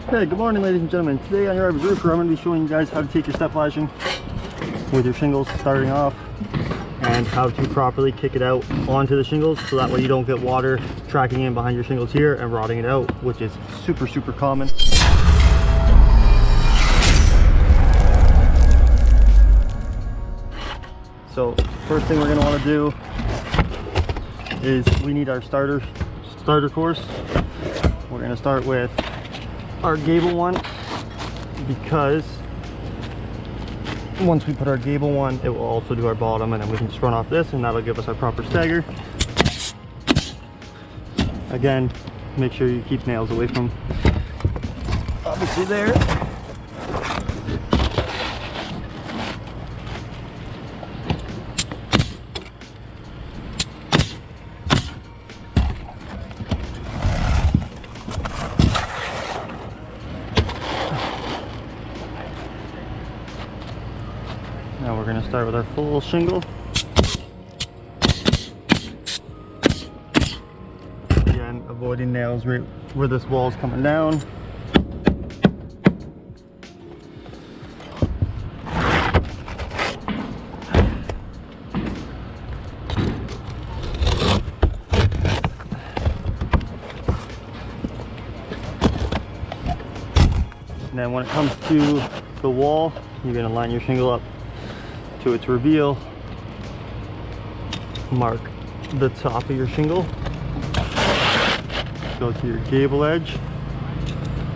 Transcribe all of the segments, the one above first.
Hey, good morning ladies and gentlemen. Today on your average roofer, I'm going to be showing you guys how to take your step flashing with your shingles starting off and how to properly kick it out onto the shingles so that way you don't get water tracking in behind your shingles here and rotting it out, which is super common. So first thing we're going to want to do is we need our starter course. We're going to start with our gable one, because once we put our gable one, it will also do our bottom, and then we can just run off this and that'll give us our proper stagger. Again, make sure you keep nails away from obviously there. Now we're going to start with our full shingle. Again, avoiding nails right where this wall is coming down. And then when it comes to the wall, you're going to line your shingle up to its reveal. Mark the top of your shingle. Go to your gable edge.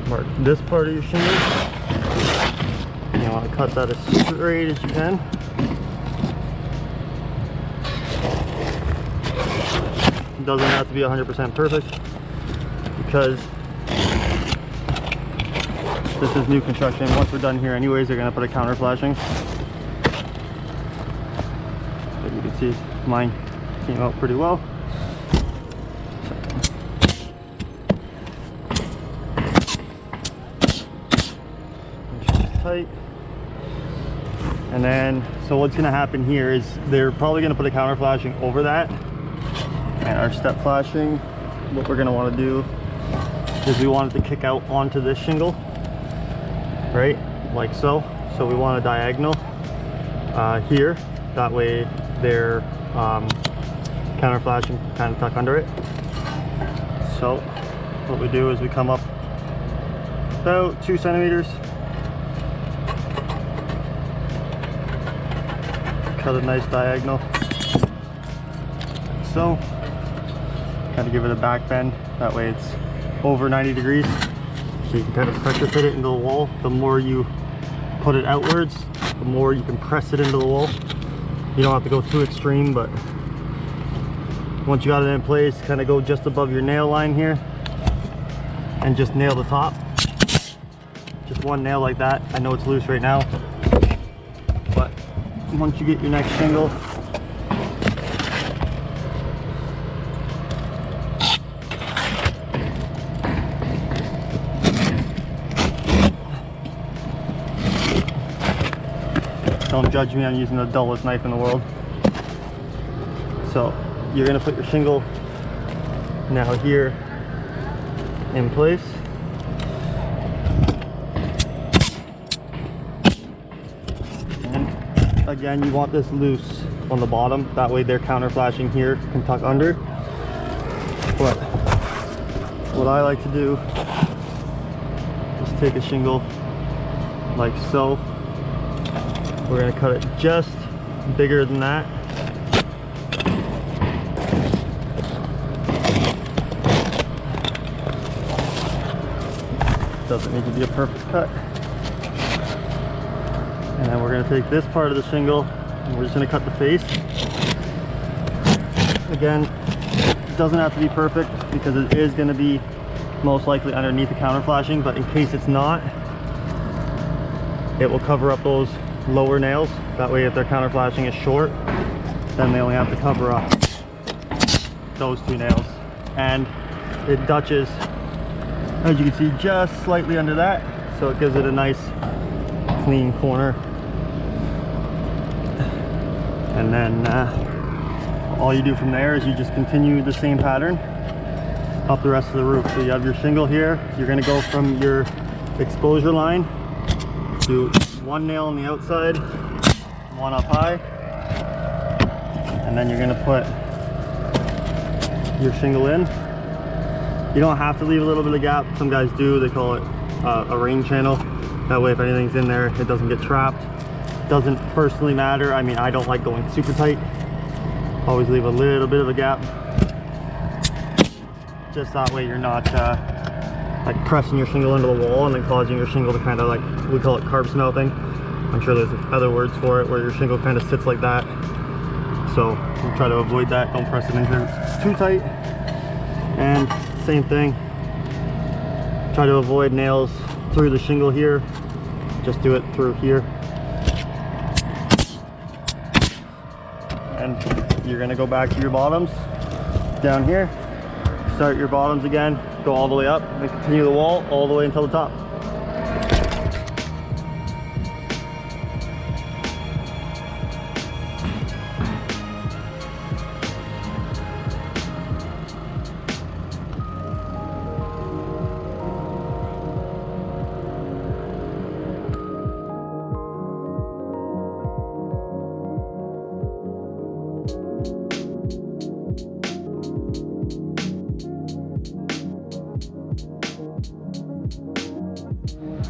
Mark this part of your shingle. You want to cut that as straight as you can. It doesn't have to be 100% perfect because this is new construction. Once we're done here anyways, they're going to put a counter flashing. But you can see mine came out pretty well. Make sure it's tight. And then, so what's going to happen here is they're probably going to put a counter flashing over that. And our step flashing, what we're going to want to do is we want it to kick out onto this shingle. Right, like so. So we want a diagonal here. That way their counter flashing can kind of tuck under it. So what we do is we come up about 2 centimeters, cut a nice diagonal, like so. Kind of give it a back bend. That way it's over 90 degrees. So you can kind of pressure fit it into the wall. The more you put it outwards, the more you can press it into the wall. You don't have to go too extreme, but once you got it in place, kind of go just above your nail line here and just nail the top. Just one nail like that. I know it's loose right now, but once you get your next shingle, don't judge me, I'm using the dullest knife in the world. So you're going to put your shingle now here in place. And again, you want this loose on the bottom. That way their counter flashing here can tuck under. But what I like to do is take a shingle like so. We're going to cut it just bigger than that. Doesn't need to be a perfect cut. And then we're going to take this part of the shingle and we're just going to cut the face. Again, it doesn't have to be perfect because it is going to be most likely underneath the counter flashing, but in case it's not, it will cover up those lower nails. That way if their counter flashing is short, then they only have to cover up those 2 nails. And it dutches, as you can see, just slightly under that, so it gives it a nice clean corner. And then all you do from there is you just continue the same pattern up the rest of the roof. So you have your shingle here, you're going to go from your exposure line. Do one nail on the outside, one up high, and then you're gonna put your shingle in. You don't have to leave a little bit of gap. Some guys do. They call it a rain channel. That way if anything's in there, it doesn't get trapped. Doesn't personally matter. I mean, I don't like going super tight. Always leave a little bit of a gap. Just that way you're not like pressing your shingle into the wall and then causing your shingle to kind of, like, we call it carb smelting. I'm sure there's other words for it, where your shingle kind of sits like that. So we'll try to avoid that. Don't press it in here too tight. And same thing, try to avoid nails through the shingle here. Just do it through here. And you're gonna go back to your bottoms down here. Start your bottoms again, go all the way up, and continue the wall all the way until the top.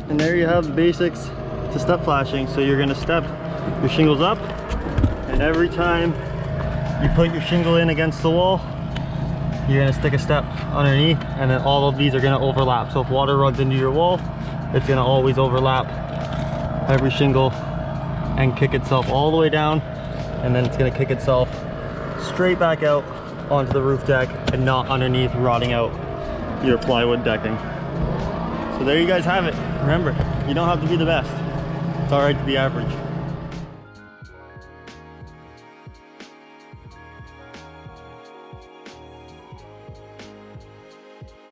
And there you have the basics to step flashing. So you're gonna step your shingles up, and every time you put your shingle in against the wall, you're gonna stick a step underneath, and then all of these are gonna overlap. So if water runs into your wall, it's gonna always overlap every shingle and kick itself all the way down, and then it's gonna kick itself straight back out onto the roof deck and not underneath, rotting out your plywood decking. So there you guys have it. Remember, you don't have to be the best. It's all right to be average.